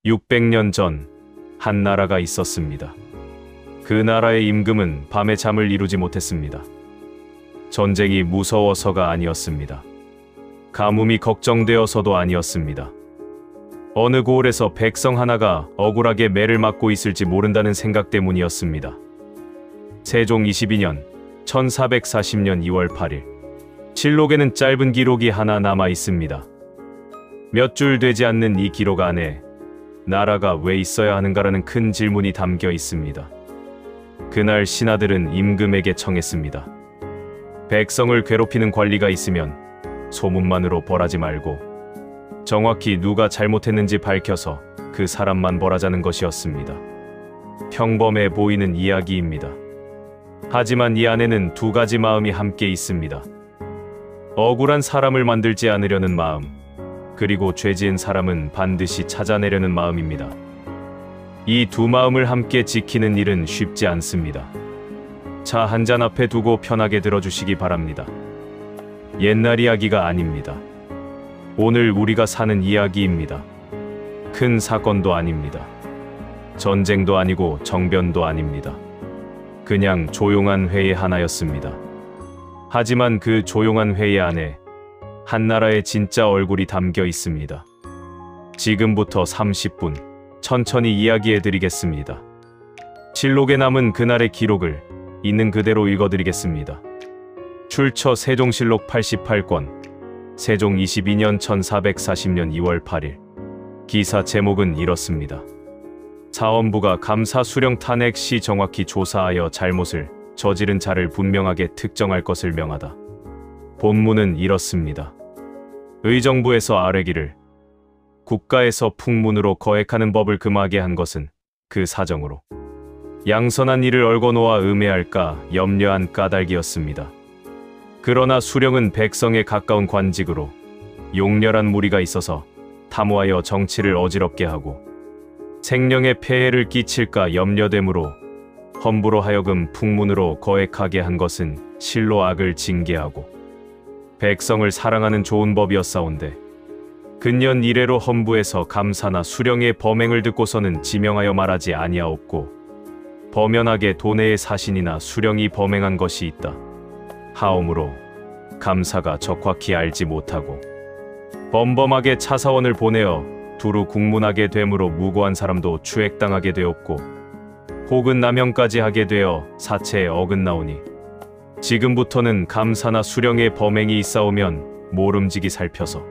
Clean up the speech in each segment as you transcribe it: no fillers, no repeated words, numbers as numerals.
600년 전 한 나라가 있었습니다. 그 나라의 임금은 밤에 잠을 이루지 못했습니다. 전쟁이 무서워서가 아니었습니다. 가뭄이 걱정되어서도 아니었습니다. 어느 고을에서 백성 하나가 억울하게 매를 맞고 있을지 모른다는 생각 때문이었습니다. 세종 22년 1440년 2월 8일 실록에는 짧은 기록이 하나 남아 있습니다. 몇 줄 되지 않는 이 기록 안에 나라가 왜 있어야 하는가라는 큰 질문이 담겨 있습니다. 그날 신하들은 임금에게 청했습니다. 백성을 괴롭히는 관리가 있으면 소문만으로 벌하지 말고 정확히 누가 잘못했는지 밝혀서 그 사람만 벌하자는 것이었습니다. 평범해 보이는 이야기입니다. 하지만 이 안에는 두 가지 마음이 함께 있습니다. 억울한 사람을 만들지 않으려는 마음, 그리고 죄지은 사람은 반드시 찾아내려는 마음입니다. 이 두 마음을 함께 지키는 일은 쉽지 않습니다. 차 한 잔 앞에 두고 편하게 들어주시기 바랍니다. 옛날 이야기가 아닙니다. 오늘 우리가 사는 이야기입니다. 큰 사건도 아닙니다. 전쟁도 아니고 정변도 아닙니다. 그냥 조용한 회의 하나였습니다. 하지만 그 조용한 회의 안에 한 나라의 진짜 얼굴이 담겨 있습니다. 지금부터 30분 천천히 이야기해 드리겠습니다. 실록에 남은 그날의 기록을 있는 그대로 읽어드리겠습니다. 출처 세종실록 88권 세종 22년 1440년 2월 8일 기사 제목은 이렇습니다. 사헌부가 감사 수령 탄핵 시 정확히 조사하여 잘못을 저지른 자를 분명하게 특정할 것을 명하다. 본문은 이렇습니다. 의정부에서 아뢰기를 국가에서 풍문으로 거액하는 법을 금하게 한 것은 그 사정으로 양선한 일을 얼거놓아 음해할까 염려한 까닭이었습니다. 그러나 수령은 백성에 가까운 관직으로 용렬한 무리가 있어서 탐호하여 정치를 어지럽게 하고 생명에 폐해를 끼칠까 염려되므로 헌부로 하여금 풍문으로 거액하게 한 것은 실로 악을 징계하고 백성을 사랑하는 좋은 법이었사온데 근년 이래로 헌부에서 감사나 수령의 범행을 듣고서는 지명하여 말하지 아니하옵고 범연하게 도내의 사신이나 수령이 범행한 것이 있다 하오므로 감사가 적확히 알지 못하고 범범하게 차사원을 보내어 두루 국문하게 되므로 무고한 사람도 추액당하게 되었고 혹은 남용까지 하게 되어 사체에 어긋나오니 지금부터는 감사나 수령의 범행이 있사오면 모름지기 살펴서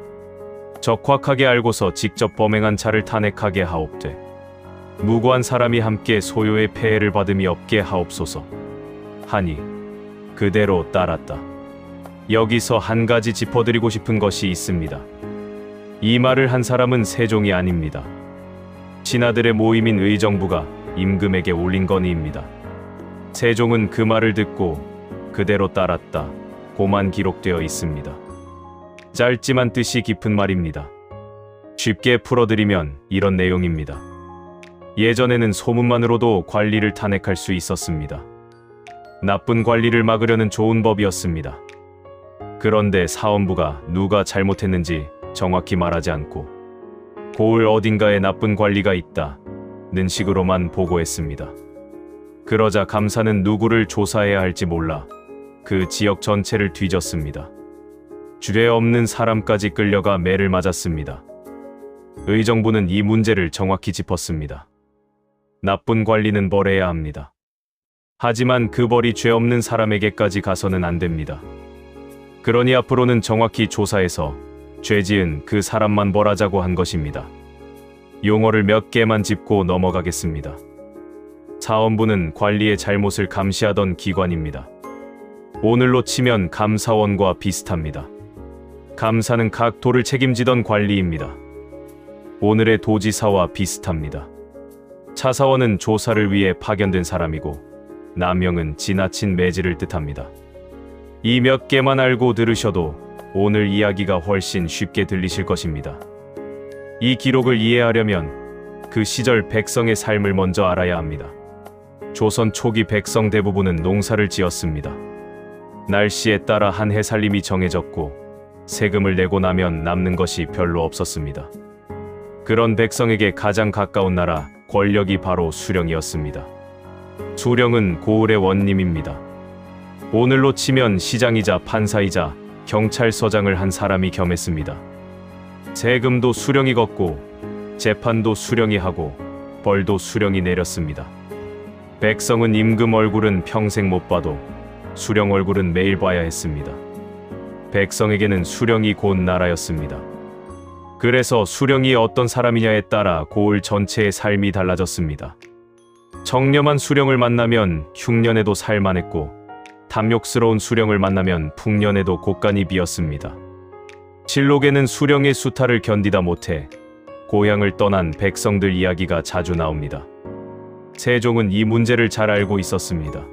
적확하게 알고서 직접 범행한 자를 탄핵하게 하옵되 무고한 사람이 함께 소요의 폐해를 받음이 없게 하옵소서 하니 그대로 따랐다. 여기서 한 가지 짚어드리고 싶은 것이 있습니다. 이 말을 한 사람은 세종이 아닙니다. 신하들의 모임인 의정부가 임금에게 올린 건의입니다. 세종은 그 말을 듣고 그대로 따랐다. 고만 기록되어 있습니다. 짧지만 뜻이 깊은 말입니다. 쉽게 풀어드리면 이런 내용입니다. 예전에는 소문만으로도 관리를 탄핵할 수 있었습니다. 나쁜 관리를 막으려는 좋은 법이었습니다. 그런데 사헌부가 누가 잘못했는지 정확히 말하지 않고 고을 어딘가에 나쁜 관리가 있다는 식으로만 보고했습니다. 그러자 감사는 누구를 조사해야 할지 몰라 그 지역 전체를 뒤졌습니다. 죄 없는 사람까지 끌려가 매를 맞았습니다. 의정부는 이 문제를 정확히 짚었습니다. 나쁜 관리는 벌해야 합니다. 하지만 그 벌이 죄 없는 사람에게까지 가서는 안 됩니다. 그러니 앞으로는 정확히 조사해서 죄 지은 그 사람만 벌하자고 한 것입니다. 용어를 몇 개만 짚고 넘어가겠습니다. 사헌부는 관리의 잘못을 감시하던 기관입니다. 오늘로 치면 감사원과 비슷합니다. 감사는 각 도를 책임지던 관리입니다. 오늘의 도지사와 비슷합니다. 차사원은 조사를 위해 파견된 사람이고 남용은 지나친 매질을 뜻합니다. 이 몇 개만 알고 들으셔도 오늘 이야기가 훨씬 쉽게 들리실 것입니다. 이 기록을 이해하려면 그 시절 백성의 삶을 먼저 알아야 합니다. 조선 초기 백성 대부분은 농사를 지었습니다. 날씨에 따라 한 해 살림이 정해졌고 세금을 내고 나면 남는 것이 별로 없었습니다. 그런 백성에게 가장 가까운 나라, 권력이 바로 수령이었습니다. 수령은 고을의 원님입니다. 오늘로 치면 시장이자 판사이자 경찰서장을 한 사람이 겸했습니다. 세금도 수령이 걷고 재판도 수령이 하고 벌도 수령이 내렸습니다. 백성은 임금 얼굴은 평생 못 봐도 수령 얼굴은 매일 봐야 했습니다. 백성에게는 수령이 곧 나라였습니다. 그래서 수령이 어떤 사람이냐에 따라 고을 전체의 삶이 달라졌습니다. 청렴한 수령을 만나면 흉년에도 살만했고 탐욕스러운 수령을 만나면 풍년에도 곳간이 비었습니다. 실록에는 수령의 수탈을 견디다 못해 고향을 떠난 백성들 이야기가 자주 나옵니다. 세종은 이 문제를 잘 알고 있었습니다.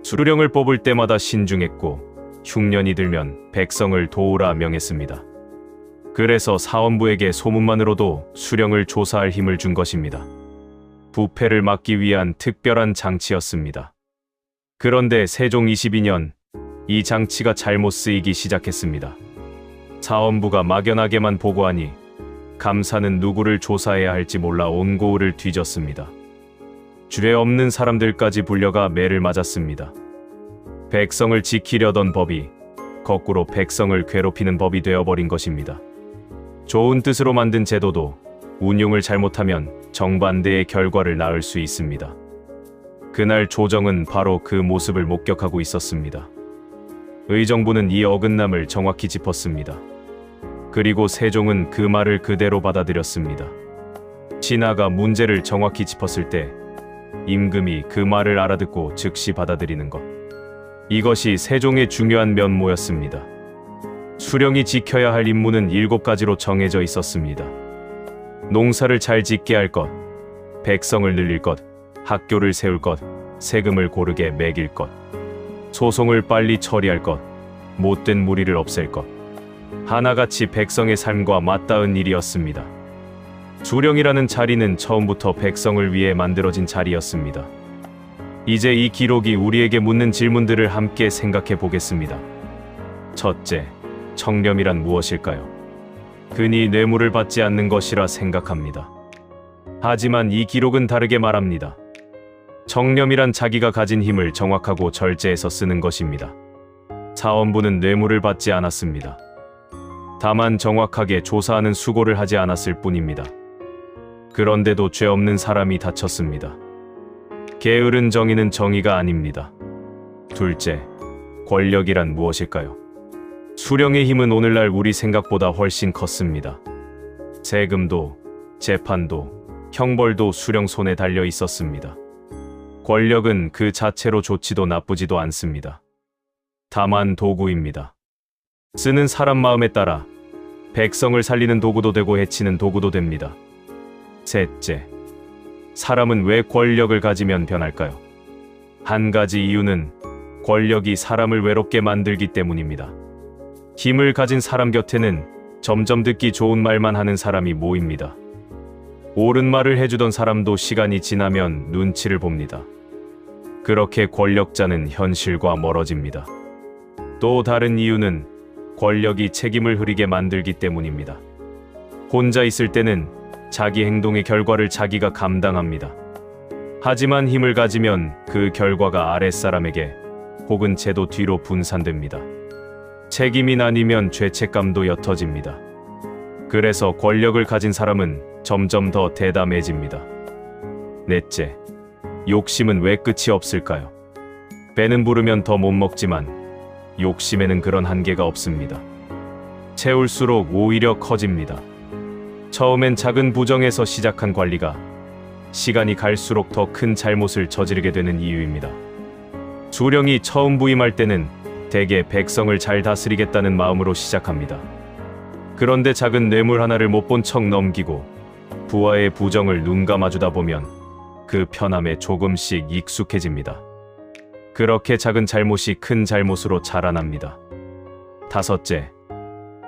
수령을 뽑을 때마다 신중했고 흉년이 들면 백성을 도우라 명했습니다. 그래서 사원부에게 소문만으로도 수령을 조사할 힘을 준 것입니다. 부패를 막기 위한 특별한 장치였습니다. 그런데 세종 22년 이 장치가 잘못 쓰이기 시작했습니다. 사원부가 막연하게만 보고하니 감사는 누구를 조사해야 할지 몰라 온 고을을 뒤졌습니다. 죄 없는 사람들까지 불려가 매를 맞았습니다. 백성을 지키려던 법이 거꾸로 백성을 괴롭히는 법이 되어버린 것입니다. 좋은 뜻으로 만든 제도도 운용을 잘못하면 정반대의 결과를 낳을 수 있습니다. 그날 조정은 바로 그 모습을 목격하고 있었습니다. 의정부는 이 어긋남을 정확히 짚었습니다. 그리고 세종은 그 말을 그대로 받아들였습니다. 신하가 문제를 정확히 짚었을 때 임금이 그 말을 알아듣고 즉시 받아들이는 것. 이것이 세종의 중요한 면모였습니다. 수령이 지켜야 할 임무는 7가지로 정해져 있었습니다. 농사를 잘 짓게 할 것, 백성을 늘릴 것, 학교를 세울 것, 세금을 고르게 매길 것, 소송을 빨리 처리할 것, 못된 무리를 없앨 것. 하나같이 백성의 삶과 맞닿은 일이었습니다. 수령이라는 자리는 처음부터 백성을 위해 만들어진 자리였습니다. 이제 이 기록이 우리에게 묻는 질문들을 함께 생각해 보겠습니다. 첫째, 청렴이란 무엇일까요? 흔히 뇌물을 받지 않는 것이라 생각합니다. 하지만 이 기록은 다르게 말합니다. 청렴이란 자기가 가진 힘을 정확하고 절제해서 쓰는 것입니다. 사원부는 뇌물을 받지 않았습니다. 다만 정확하게 조사하는 수고를 하지 않았을 뿐입니다. 그런데도 죄 없는 사람이 다쳤습니다. 게으른 정의는 정의가 아닙니다. 둘째, 권력이란 무엇일까요? 수령의 힘은 오늘날 우리 생각보다 훨씬 컸습니다. 세금도, 재판도, 형벌도 수령 손에 달려 있었습니다. 권력은 그 자체로 좋지도 나쁘지도 않습니다. 다만 도구입니다. 쓰는 사람 마음에 따라 백성을 살리는 도구도 되고 해치는 도구도 됩니다. 셋째, 사람은 왜 권력을 가지면 변할까요? 한 가지 이유는 권력이 사람을 외롭게 만들기 때문입니다. 힘을 가진 사람 곁에는 점점 듣기 좋은 말만 하는 사람이 모입니다. 옳은 말을 해주던 사람도 시간이 지나면 눈치를 봅니다. 그렇게 권력자는 현실과 멀어집니다. 또 다른 이유는 권력이 책임을 흐리게 만들기 때문입니다. 혼자 있을 때는 자기 행동의 결과를 자기가 감당합니다. 하지만 힘을 가지면 그 결과가 아랫사람에게 혹은 제도 뒤로 분산됩니다. 책임이 나뉘면 죄책감도 옅어집니다. 그래서 권력을 가진 사람은 점점 더 대담해집니다. 넷째, 욕심은 왜 끝이 없을까요? 배는 부르면 더 못 먹지만 욕심에는 그런 한계가 없습니다. 채울수록 오히려 커집니다. 처음엔 작은 부정에서 시작한 관리가 시간이 갈수록 더 큰 잘못을 저지르게 되는 이유입니다. 수령이 처음 부임할 때는 대개 백성을 잘 다스리겠다는 마음으로 시작합니다. 그런데 작은 뇌물 하나를 못 본 척 넘기고 부하의 부정을 눈 감아주다 보면 그 편함에 조금씩 익숙해집니다. 그렇게 작은 잘못이 큰 잘못으로 자라납니다. 다섯째,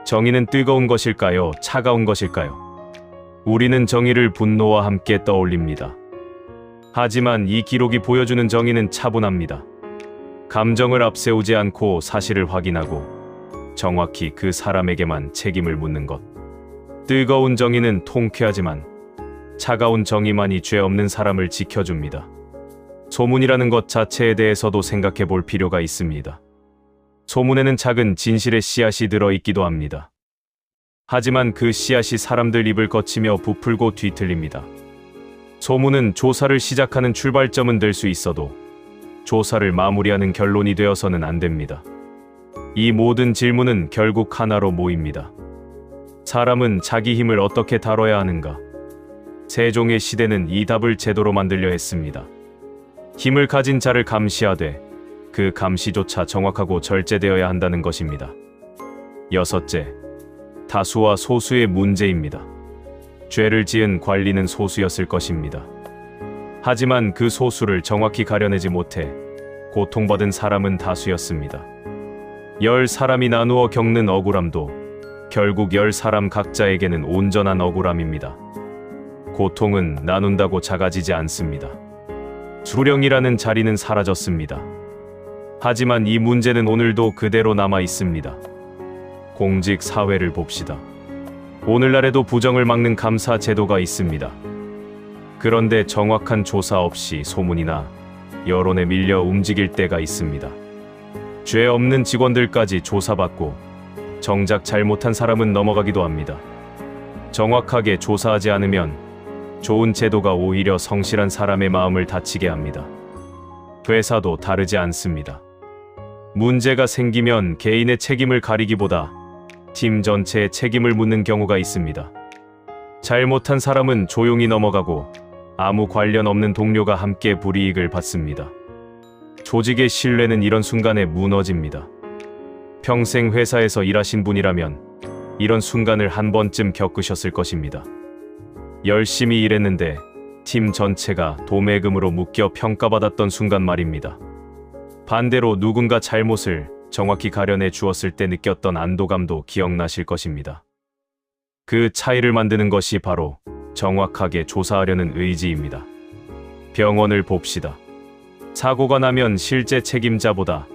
정의는 뜨거운 것일까요? 차가운 것일까요? 우리는 정의를 분노와 함께 떠올립니다. 하지만 이 기록이 보여주는 정의는 차분합니다. 감정을 앞세우지 않고 사실을 확인하고 정확히 그 사람에게만 책임을 묻는 것. 뜨거운 정의는 통쾌하지만 차가운 정의만이 죄 없는 사람을 지켜줍니다. 소문이라는 것 자체에 대해서도 생각해 볼 필요가 있습니다. 소문에는 작은 진실의 씨앗이 들어있기도 합니다. 하지만 그 씨앗이 사람들 입을 거치며 부풀고 뒤틀립니다. 소문은 조사를 시작하는 출발점은 될 수 있어도 조사를 마무리하는 결론이 되어서는 안 됩니다. 이 모든 질문은 결국 하나로 모입니다. 사람은 자기 힘을 어떻게 다뤄야 하는가? 세종의 시대는 이 답을 제도로 만들려 했습니다. 힘을 가진 자를 감시하되 그 감시조차 정확하고 절제되어야 한다는 것입니다. 여섯째, 다수와 소수의 문제입니다. 죄를 지은 관리는 소수였을 것입니다. 하지만 그 소수를 정확히 가려내지 못해 고통받은 사람은 다수였습니다. 10사람이 나누어 겪는 억울함도 결국 10사람 각자에게는 온전한 억울함입니다. 고통은 나눈다고 작아지지 않습니다. 수령이라는 자리는 사라졌습니다. 하지만 이 문제는 오늘도 그대로 남아 있습니다. 공직 사회를 봅시다. 오늘날에도 부정을 막는 감사 제도가 있습니다. 그런데 정확한 조사 없이 소문이나 여론에 밀려 움직일 때가 있습니다. 죄 없는 직원들까지 조사받고 정작 잘못한 사람은 넘어가기도 합니다. 정확하게 조사하지 않으면 좋은 제도가 오히려 성실한 사람의 마음을 다치게 합니다. 회사도 다르지 않습니다. 문제가 생기면 개인의 책임을 가리기보다 팀 전체의 책임을 묻는 경우가 있습니다. 잘못한 사람은 조용히 넘어가고 아무 관련 없는 동료가 함께 불이익을 받습니다. 조직의 신뢰는 이런 순간에 무너집니다. 평생 회사에서 일하신 분이라면 이런 순간을 한 번쯤 겪으셨을 것입니다. 열심히 일했는데 팀 전체가 도매금으로 묶여 평가받았던 순간 말입니다. 반대로 누군가 잘못을 정확히 가려내 주었을 때 느꼈던 안도감도 기억나실 것입니다. 그 차이를 만드는 것이 바로 정확하게 조사하려는 의지입니다. 병원을 봅시다. 사고가 나면 실제 책임자보다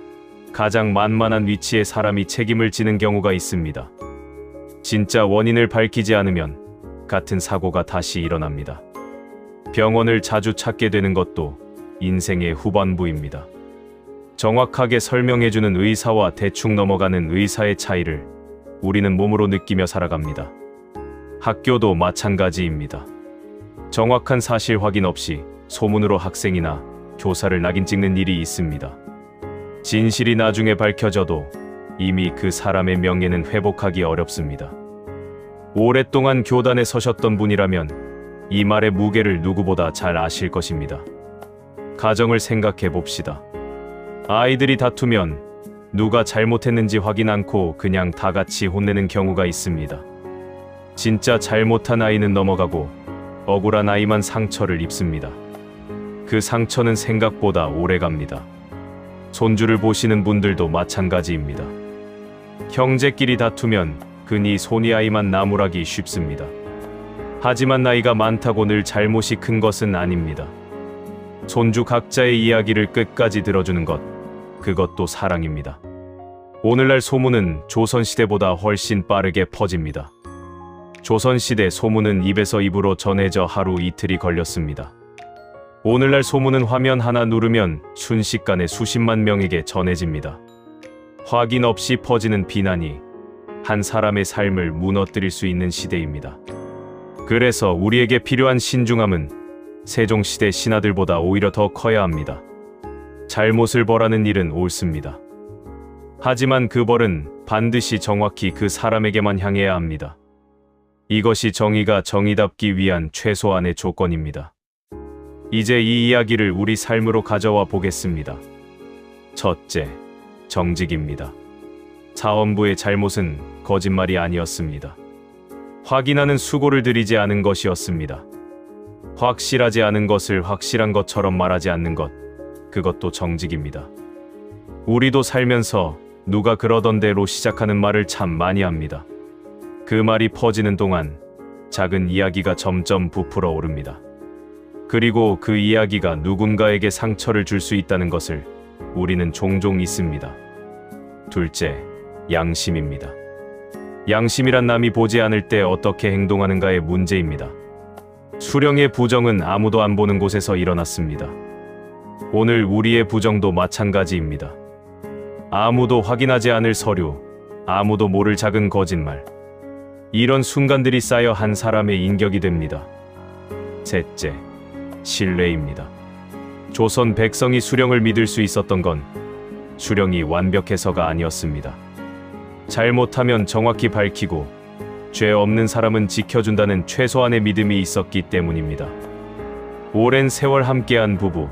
가장 만만한 위치의 사람이 책임을 지는 경우가 있습니다. 진짜 원인을 밝히지 않으면 같은 사고가 다시 일어납니다. 병원을 자주 찾게 되는 것도 인생의 후반부입니다. 정확하게 설명해주는 의사와 대충 넘어가는 의사의 차이를 우리는 몸으로 느끼며 살아갑니다. 학교도 마찬가지입니다. 정확한 사실 확인 없이 소문으로 학생이나 교사를 낙인 찍는 일이 있습니다. 진실이 나중에 밝혀져도 이미 그 사람의 명예는 회복하기 어렵습니다. 오랫동안 교단에 서셨던 분이라면 이 말의 무게를 누구보다 잘 아실 것입니다. 가정을 생각해 봅시다. 아이들이 다투면 누가 잘못했는지 확인 않고 그냥 다 같이 혼내는 경우가 있습니다. 진짜 잘못한 아이는 넘어가고 억울한 아이만 상처를 입습니다. 그 상처는 생각보다 오래갑니다. 손주를 보시는 분들도 마찬가지입니다. 형제끼리 다투면 괜히 손이 아이만 나무라기 쉽습니다. 하지만 나이가 많다고 늘 잘못이 큰 것은 아닙니다. 손주 각자의 이야기를 끝까지 들어주는 것, 그것도 사랑입니다. 오늘날 소문은 조선시대보다 훨씬 빠르게 퍼집니다. 조선시대 소문은 입에서 입으로 전해져 하루 이틀이 걸렸습니다. 오늘날 소문은 화면 하나 누르면 순식간에 수십만 명에게 전해집니다. 확인 없이 퍼지는 비난이 한 사람의 삶을 무너뜨릴 수 있는 시대입니다. 그래서 우리에게 필요한 신중함은 세종시대 신하들보다 오히려 더 커야 합니다. 잘못을 벌하는 일은 옳습니다. 하지만 그 벌은 반드시 정확히 그 사람에게만 향해야 합니다. 이것이 정의가 정의답기 위한 최소한의 조건입니다. 이제 이 이야기를 우리 삶으로 가져와 보겠습니다. 첫째, 정직입니다. 사원부의 잘못은 거짓말이 아니었습니다. 확인하는 수고를 들이지 않은 것이었습니다. 확실하지 않은 것을 확실한 것처럼 말하지 않는 것, 그것도 정직입니다. 우리도 살면서 누가 그러던 대로 시작하는 말을 참 많이 합니다. 그 말이 퍼지는 동안 작은 이야기가 점점 부풀어 오릅니다. 그리고 그 이야기가 누군가에게 상처를 줄 수 있다는 것을 우리는 종종 잊습니다. 둘째, 양심입니다. 양심이란 남이 보지 않을 때 어떻게 행동하는가의 문제입니다. 수령의 부정은 아무도 안 보는 곳에서 일어났습니다. 오늘 우리의 부정도 마찬가지입니다. 아무도 확인하지 않을 서류, 아무도 모를 작은 거짓말. 이런 순간들이 쌓여 한 사람의 인격이 됩니다. 셋째, 신뢰입니다. 조선 백성이 수령을 믿을 수 있었던 건 수령이 완벽해서가 아니었습니다. 잘못하면 정확히 밝히고 죄 없는 사람은 지켜준다는 최소한의 믿음이 있었기 때문입니다. 오랜 세월 함께한 부부,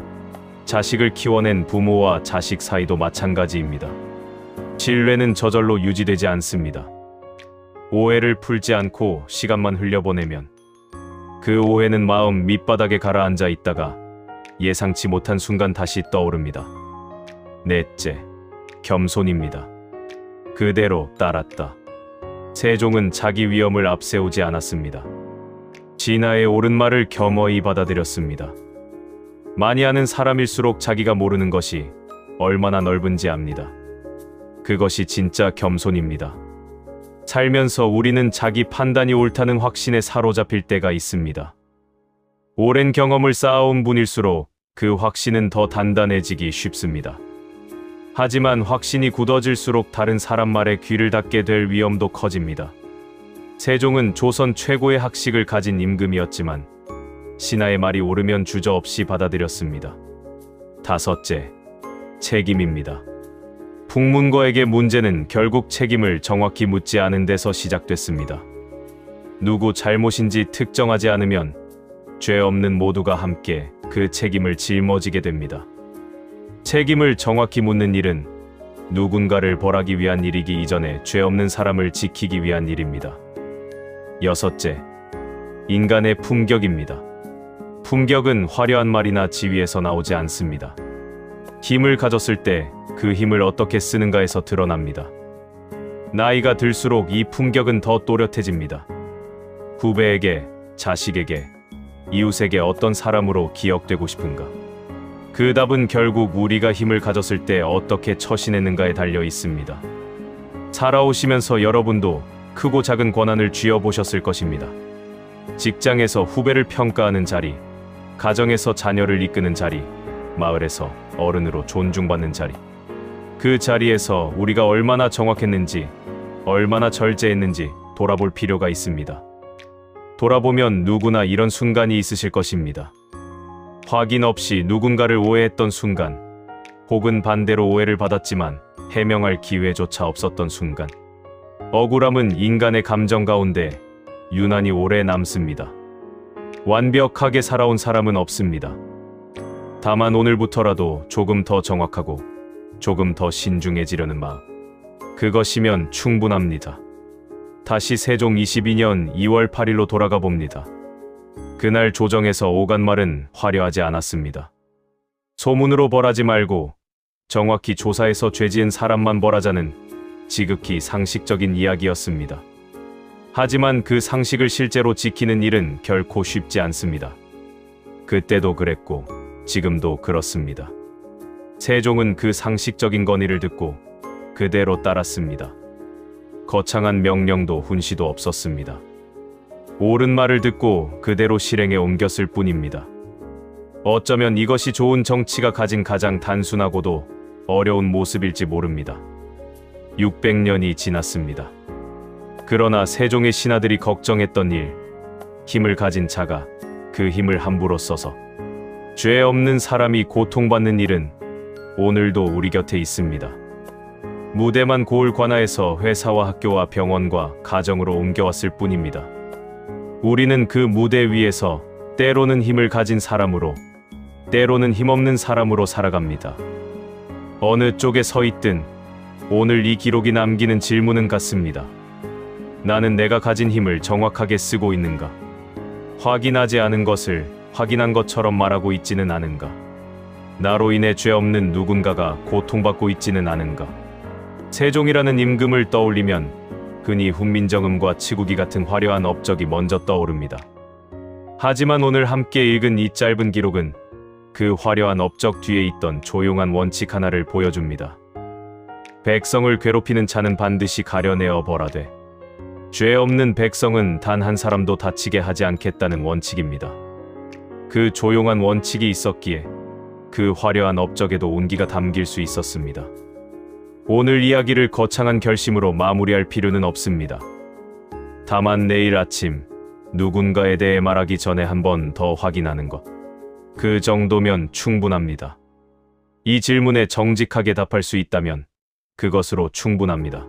자식을 키워낸 부모와 자식 사이도 마찬가지입니다. 신뢰는 저절로 유지되지 않습니다. 오해를 풀지 않고 시간만 흘려보내면 그 오해는 마음 밑바닥에 가라앉아 있다가 예상치 못한 순간 다시 떠오릅니다. 넷째, 겸손입니다. 그대로 따랐다. 세종은 자기 위엄을 앞세우지 않았습니다. 진화의 옳은 말을 겸허히 받아들였습니다. 많이 아는 사람일수록 자기가 모르는 것이 얼마나 넓은지 압니다. 그것이 진짜 겸손입니다. 살면서 우리는 자기 판단이 옳다는 확신에 사로잡힐 때가 있습니다. 오랜 경험을 쌓아온 분일수록 그 확신은 더 단단해지기 쉽습니다. 하지만 확신이 굳어질수록 다른 사람 말에 귀를 닫게 될 위험도 커집니다. 세종은 조선 최고의 학식을 가진 임금이었지만 신하의 말이 옳으면 주저없이 받아들였습니다. 다섯째, 책임입니다. 풍문거에게 문제는 결국 책임을 정확히 묻지 않은 데서 시작됐습니다. 누구 잘못인지 특정하지 않으면 죄 없는 모두가 함께 그 책임을 짊어지게 됩니다. 책임을 정확히 묻는 일은 누군가를 벌하기 위한 일이기 이전에 죄 없는 사람을 지키기 위한 일입니다. 여섯째, 인간의 품격입니다. 품격은 화려한 말이나 지위에서 나오지 않습니다. 힘을 가졌을 때 그 힘을 어떻게 쓰는가에서 드러납니다. 나이가 들수록 이 품격은 더 또렷해집니다. 후배에게, 자식에게, 이웃에게 어떤 사람으로 기억되고 싶은가? 그 답은 결국 우리가 힘을 가졌을 때 어떻게 처신했는가에 달려 있습니다. 살아오시면서 여러분도 크고 작은 권한을 쥐어보셨을 것입니다. 직장에서 후배를 평가하는 자리, 가정에서 자녀를 이끄는 자리, 마을에서 어른으로 존중받는 자리. 그 자리에서 우리가 얼마나 정확했는지, 얼마나 절제했는지 돌아볼 필요가 있습니다. 돌아보면 누구나 이런 순간이 있으실 것입니다. 확인 없이 누군가를 오해했던 순간, 혹은 반대로 오해를 받았지만 해명할 기회조차 없었던 순간. 억울함은 인간의 감정 가운데 유난히 오래 남습니다. 완벽하게 살아온 사람은 없습니다. 다만 오늘부터라도 조금 더 정확하고 조금 더 신중해지려는 마음. 그것이면 충분합니다. 다시 세종 22년 2월 8일로 돌아가 봅니다. 그날 조정에서 오간 말은 화려하지 않았습니다. 소문으로 벌하지 말고 정확히 조사해서 죄지은 사람만 벌하자는 지극히 상식적인 이야기였습니다. 하지만 그 상식을 실제로 지키는 일은 결코 쉽지 않습니다. 그때도 그랬고 지금도 그렇습니다. 세종은 그 상식적인 건의를 듣고 그대로 따랐습니다. 거창한 명령도 훈시도 없었습니다. 옳은 말을 듣고 그대로 실행에 옮겼을 뿐입니다. 어쩌면 이것이 좋은 정치가 가진 가장 단순하고도 어려운 모습일지 모릅니다. 600년이 지났습니다. 그러나 세종의 신하들이 걱정했던 일, 힘을 가진 자가 그 힘을 함부로 써서 죄 없는 사람이 고통받는 일은 오늘도 우리 곁에 있습니다. 무대만 고을 관하에서 회사와 학교와 병원과 가정으로 옮겨왔을 뿐입니다. 우리는 그 무대 위에서 때로는 힘을 가진 사람으로, 때로는 힘없는 사람으로 살아갑니다. 어느 쪽에 서 있든 오늘 이 기록이 남기는 질문은 같습니다. 나는 내가 가진 힘을 정확하게 쓰고 있는가? 확인하지 않은 것을 확인한 것처럼 말하고 있지는 않은가? 나로 인해 죄 없는 누군가가 고통받고 있지는 않은가? 세종이라는 임금을 떠올리면 흔히 훈민정음과 치국이 같은 화려한 업적이 먼저 떠오릅니다. 하지만 오늘 함께 읽은 이 짧은 기록은 그 화려한 업적 뒤에 있던 조용한 원칙 하나를 보여줍니다. 백성을 괴롭히는 자는 반드시 가려내어 벌하되 죄 없는 백성은 단 한 사람도 다치게 하지 않겠다는 원칙입니다. 그 조용한 원칙이 있었기에 그 화려한 업적에도 온기가 담길 수 있었습니다. 오늘 이야기를 거창한 결심으로 마무리할 필요는 없습니다. 다만 내일 아침 누군가에 대해 말하기 전에 한 번 더 확인하는 것. 그 정도면 충분합니다. 이 질문에 정직하게 답할 수 있다면 그것으로 충분합니다.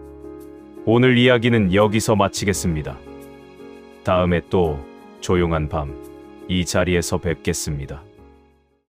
오늘 이야기는 여기서 마치겠습니다. 다음에 또 조용한 밤 이 자리에서 뵙겠습니다.